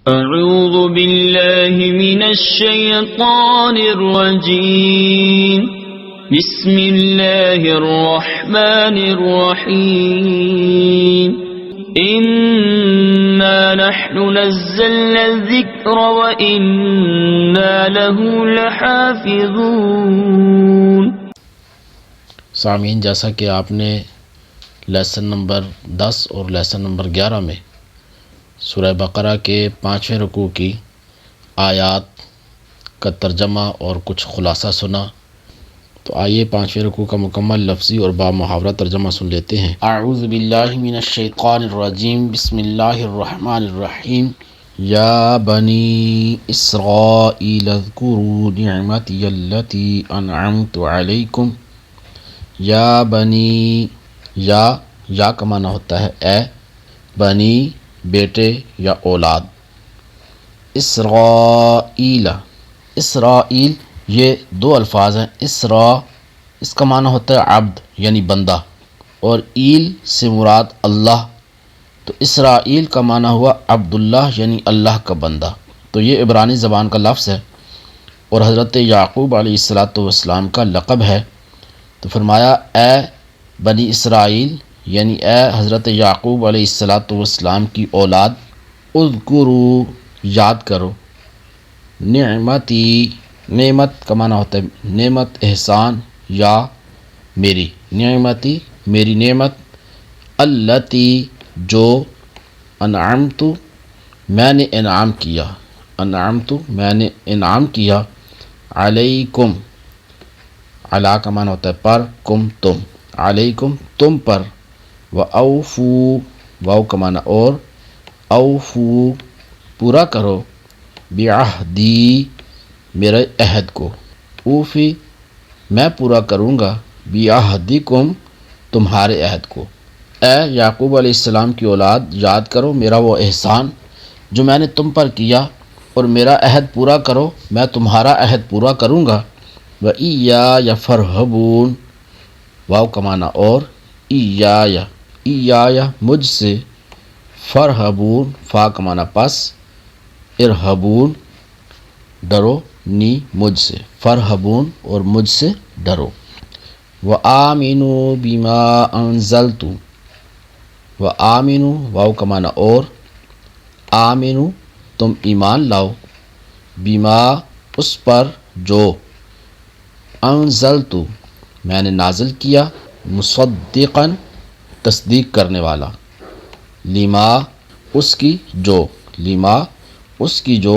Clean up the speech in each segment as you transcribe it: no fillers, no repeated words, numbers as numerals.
أعوذ بالله من الشيطان الرجيم بسم الله الرحمن الرحيم إنا نحن نزلنا الذكر وإنا له لحافظون۔ سامعین، جیسا کہ آپ نے لیسن نمبر 10 اور لیسن نمبر 11 میں سورہ بقرہ کے 5ویں رکوع کی آیات کا ترجمہ اور کچھ خلاصہ سنا، تو آئیے 5ویں رکوع کا مکمل لفظی اور با محاورہ ترجمہ سن لیتے ہیں۔ اعوذ باللہ من الشیطان الرجیم، بسم اللہ الرحمن الرحیم۔ یا بنی اسرائیل اذکروا نعمتی التی انعمت علیکم۔ یا بنی، یا کا معنی ہوتا ہے اے، بنی بیٹے یا اولاد، اسرائیل، اسرائیل یہ دو الفاظ ہیں۔ اس کا معنی ہوتا ہے عبد یعنی بندہ، اور ایل سے مراد اللہ، تو اسرائیل کا معنی ہوا عبداللہ یعنی اللہ کا بندہ۔ تو یہ عبرانی زبان کا لفظ ہے اور حضرت یعقوب علیہ السلام کا لقب ہے۔ تو فرمایا اے بنی اسرائیل یعنی اے حضرت یعقوب علیہ السلام کی اولاد، اذکروا یاد کرو، نعمتی، نعمت کا معنی ہوتا ہے نعمت، احسان یا میری، نعمتی میری نعمت، التی جو، انعمت میں نے انعام کیا، انعمت میں نے انعام کیا، علیکم، علی کا معنی ہوتا ہے پر، کم تم، علیکم تم پر، وَأَوْفُوا واو کا معنی اور، اوفو پورا کرو، بعہدی میرے عہد کو، اوفی میں پورا کروں گا، بعہدکم تمہارے عہد کو۔ اے یعقوب علیہ السلام کی اولاد، یاد کرو میرا وہ احسان جو میں نے تم پر کیا، اور میرا عہد پورا کرو، میں تمہارا عہد پورا کروں گا۔ وَإِيَّايَ فَارْهَبُونَ واو کا معنی اور، ایایا مجھ سے، فرحبون فا کا معنی پس، ارہبون ڈرو، نی مجھ سے، فرحبون اور مجھ سے ڈرو۔ وآمنوا بما انزلت، وآمنوا واو کا معنی اور، آمنو تم ایمان لاؤ، بما اس پر جو، انزلت میں نے نازل کیا، مصدقاً تصدیق کرنے والا، لما اس کی جو، لما اس کی جو،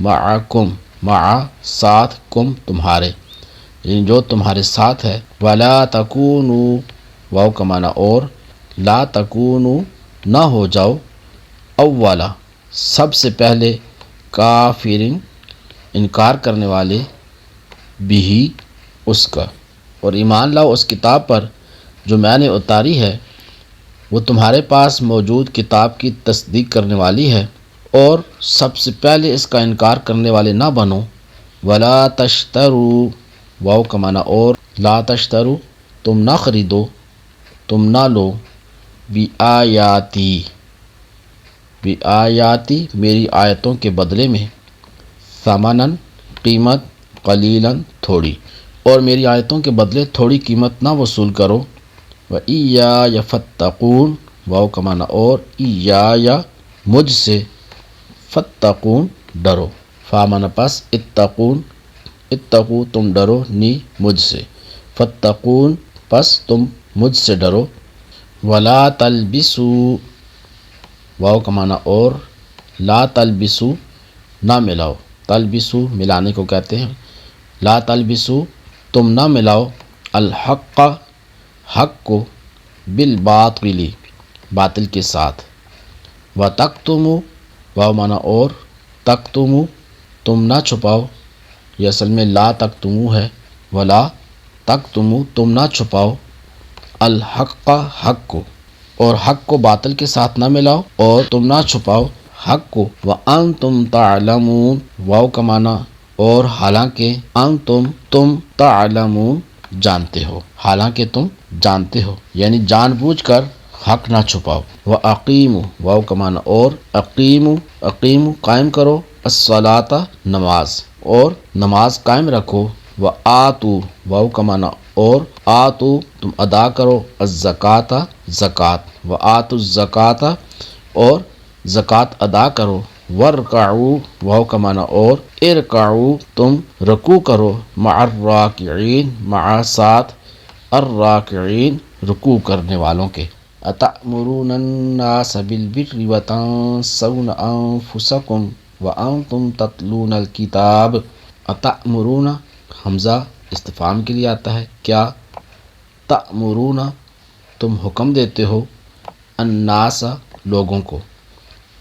معکم مع ساتھ، کم تمہارے یعنی جو تمہارے ساتھ ہے، ولا تکونوا واو کا معنی اور، لا تکونوا نہ ہو جاؤ، اولا سب سے پہلے، کافرین انکار کرنے والے، بھی اس کا، اور ایمان لاؤ اس کتاب پر جو میں نے اتاری ہے، وہ تمہارے پاس موجود کتاب کی تصدیق کرنے والی ہے، اور سب سے پہلے اس کا انکار کرنے والے نہ بنو۔ ولا تشتروا واو کا معنی اور، لا تشتروا تم نہ خریدو، تم نہ لو، بآیاتی میری آیتوں کے بدلے میں، ثمناً قیمت، قلیلاً تھوڑی، اور میری آیتوں کے بدلے تھوڑی قیمت نہ وصول کرو۔ وَإِيَّايَ فَاتَّقُونَ واو کا معنی اور، ایایا مجھ سے، فَاتَّقُونَ ڈرو، فا معنی پس، اتقون اتقو تم ڈرو، نی مجھ سے، فَاتَّقُونَ پس تم مجھ سے ڈرو۔ وَلَا تَلْبِسُوا واو کا معنی اور، لا تلبسو نہ ملاؤ، تلبسو ملانے کو کہتے ہیں، لا تلبسو تم نہ ملاؤ، الحق حق کو، بالباطل باطل کے ساتھ، وتکتموا واو معنی اور، تکتموا تم نہ چھپاؤ، یہ اصل میں لا تکتموا ہے، ولا تکتموا تم نہ چھپاؤ، الحق حق کو، اور حق کو باطل کے ساتھ نہ ملاؤ اور تم نہ چھپاؤ حق کو، وانتم تعلمون واو کا معنی اور، حالانکہ، انتم تم، تعلمون جانتے ہو، حالانکہ تم جانتے ہو، یعنی جان بوجھ کر حق نہ چھپاؤ۔ وَأَقِیمُوا واو کا معنی اور، اقیمو قائم کرو، الصلاۃ نماز، اور نماز قائم رکھو۔ وَآتُوا واو کا معنی اور، آتو تم ادا کرو، الزکاۃ زکوٰۃ، وآتوا الزکاۃ اور زکوٰۃ ادا کرو۔ وارکعوا واو کا معنی اور، ارکعوا تم رکوع کرو، مع الراکعین مع ساتھ، الراکعین رکوع کرنے والوں کے۔ اتأمرون الناس بالبر وتنسون انفسکم وانتم تتلون الکتاب۔ اتأمرون حمزہ استفہام کے لیے آتا ہے، کیا؟ تأمرون تم حکم دیتے ہو، الناس لوگوں کو،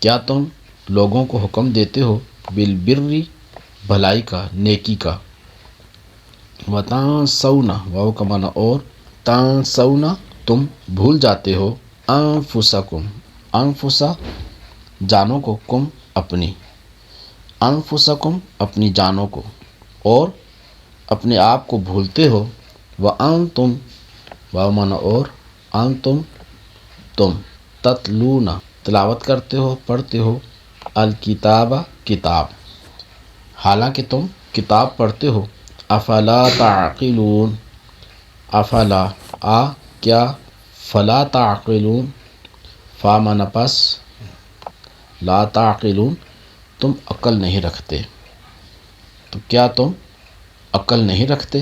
کیا تم لوگوں کو حکم دیتے ہو، بالبر بھلائی کا، نیکی کا۔ وتنسون واو کا معنی اور، تنسون تم بھول جاتے ہو، انفسکم انفسا جانوں کو، کم اپنی، انفسکم اپنی جانوں کو، اور اپنے آپ کو بھولتے ہو۔ وانتم واو معنی اور، انتم تم، تتلون تلاوت کرتے ہو، پڑھتے ہو، الکتاب کتاب، حالانکہ تم کتاب پڑھتے ہو۔ افلا تعقلون افلا کیا، فلا تعقلون فا معنی پس، لا تعقلون تم عقل نہیں رکھتے، تو کیا تم عقل نہیں رکھتے۔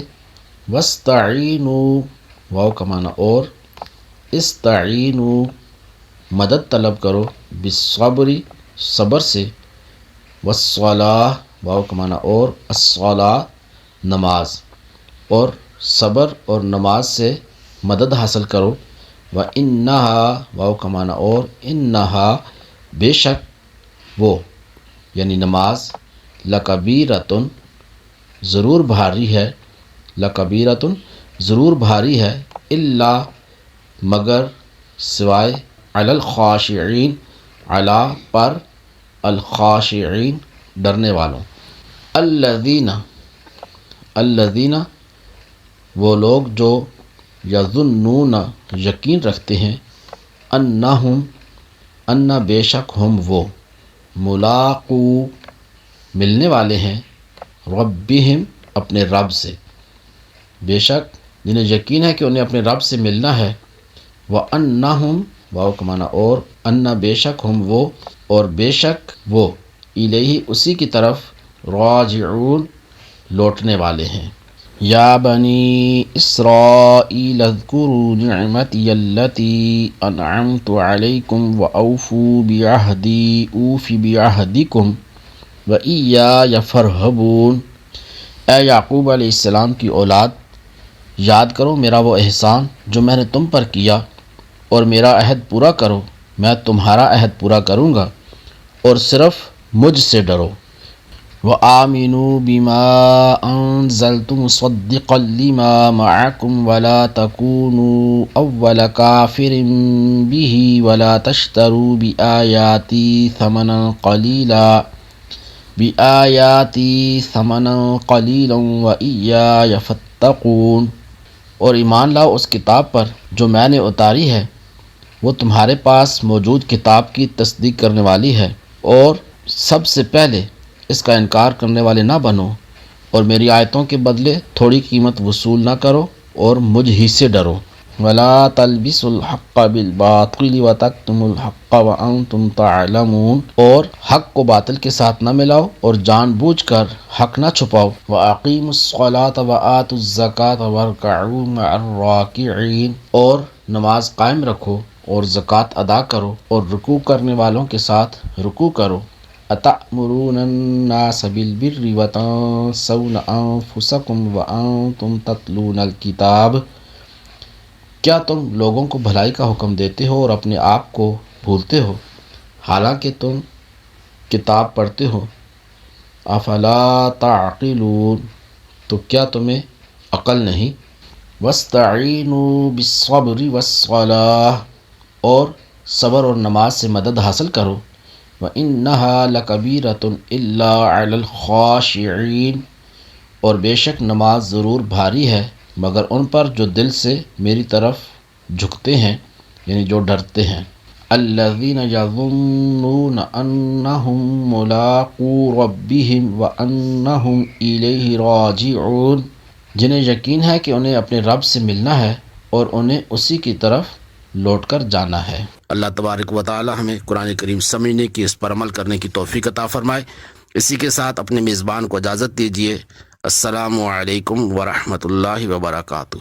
واستعینوا واو کا معنی اور، استعینوا مدد طلب کرو، بالصبر صبر سے، والصلاۃ واو کا معنی اور، الصلاۃ نماز، اور صبر اور نماز سے مدد حاصل کرو۔ وانہا واو کا معنی اور، انہا بے شک وہ یعنی نماز، لکبیرۃ ضرور بھاری ہے، لکبیرۃ ضرور بھاری ہے، الا مگر، سوائے، علی الخاشعین علی پر، الخاشعین ڈرنے والوں۔ الذین وہ لوگ جو، یظنون یقین رکھتے ہیں، انہم ان بے شک ہم وہ، ملاقو ملنے والے ہیں، ربہم اپنے رب سے، بے شک جنہیں یقین ہے کہ انہیں اپنے رب سے ملنا ہے۔ وَأَنَّهُمْ واو کا معنی اور، ان بے شک ہم وہ، اور بے شک وہ، الیہ اسی کی طرف، راجعون لوٹنے والے ہیں۔ یا بنی اسرائیل اذکروا نعمتی التی انعمت علیکم واوفوا بعہدی اوف بعہدکم وایای فارہبون۔ اے یعقوب علیہ السلام کی اولاد، یاد کرو میرا وہ احسان جو میں نے تم پر کیا، اور میرا عہد پورا کرو، میں تمہارا عہد پورا کروں گا، اور صرف مجھ سے ڈرو۔ وآمنوا بما انزلت مصدقا لما معكم ولا تكونوا اول كافر به ولا تشتروا بآياتي ثمنا قليلا وإياي فاتقون۔ اور ایمان لاؤ اس کتاب پر جو میں نے اتاری ہے، وہ تمہارے پاس موجود کتاب کی تصدیق کرنے والی ہے، اور سب سے پہلے اس کا انکار کرنے والے نہ بنو، اور میری آیتوں کے بدلے تھوڑی قیمت وصول نہ کرو، اور مجھ ہی سے ڈرو۔ وَلَا تَلْبِسُوا الْحَقَّ بِالْبَاطِلِ وَتَكْتُمُوا الْحَقَّ وَأَنْتُمْ تَعْلَمُونَ۔ اور حق کو باطل کے ساتھ نہ ملاؤ، اور جان بوجھ کر حق نہ چھپاؤ۔ وَأَقِیمُوا الصَّلَاةَ وَآتُوا الزَّکَاةَ وَارْکَعُوا مَعَ الرَّاکِعِینَ۔ اور نماز قائم رکھو، اور زکوٰۃ ادا کرو، اور رکوع کرنے والوں کے ساتھ رکوع کرو۔ اتأمرون الناس بالبر وتنسون انفسکم وانتم تتلون الکتاب۔ کیا تم لوگوں کو بھلائی کا حکم دیتے ہو اور اپنے آپ کو بھولتے ہو، حالانکہ تم کتاب پڑھتے ہو۔ افلا تعقلون تو کیا تمہیں عقل نہیں۔ واستعینوا بالصبر والصلاۃ اور صبر اور نماز سے مدد حاصل کرو۔ وَإِنَّهَا لَكَبِيرَةٌ إِلَّا عَلَى الْخَاشِعِينَ اور بے شک نماز ضرور بھاری ہے مگر ان پر جو دل سے میری طرف جھکتے ہیں۔ یعنی جو ڈرتے ہیں. الذین یظنون انہم ملاقو ربہم وانہم الیہ راجعون، جنہیں یقین ہے کہ انہیں اپنے رب سے ملنا ہے اور انہیں اسی کی طرف لوٹ کر جانا ہے. اللہ تبارک و تعالی ہمیں قرآن کریم سمجھنے کی، اس پر عمل کرنے کی توفیق عطا فرمائے. اسی کے ساتھ اپنے میزبان کو اجازت دیجیے. السلام علیکم ورحمۃ اللہ وبرکاتہ.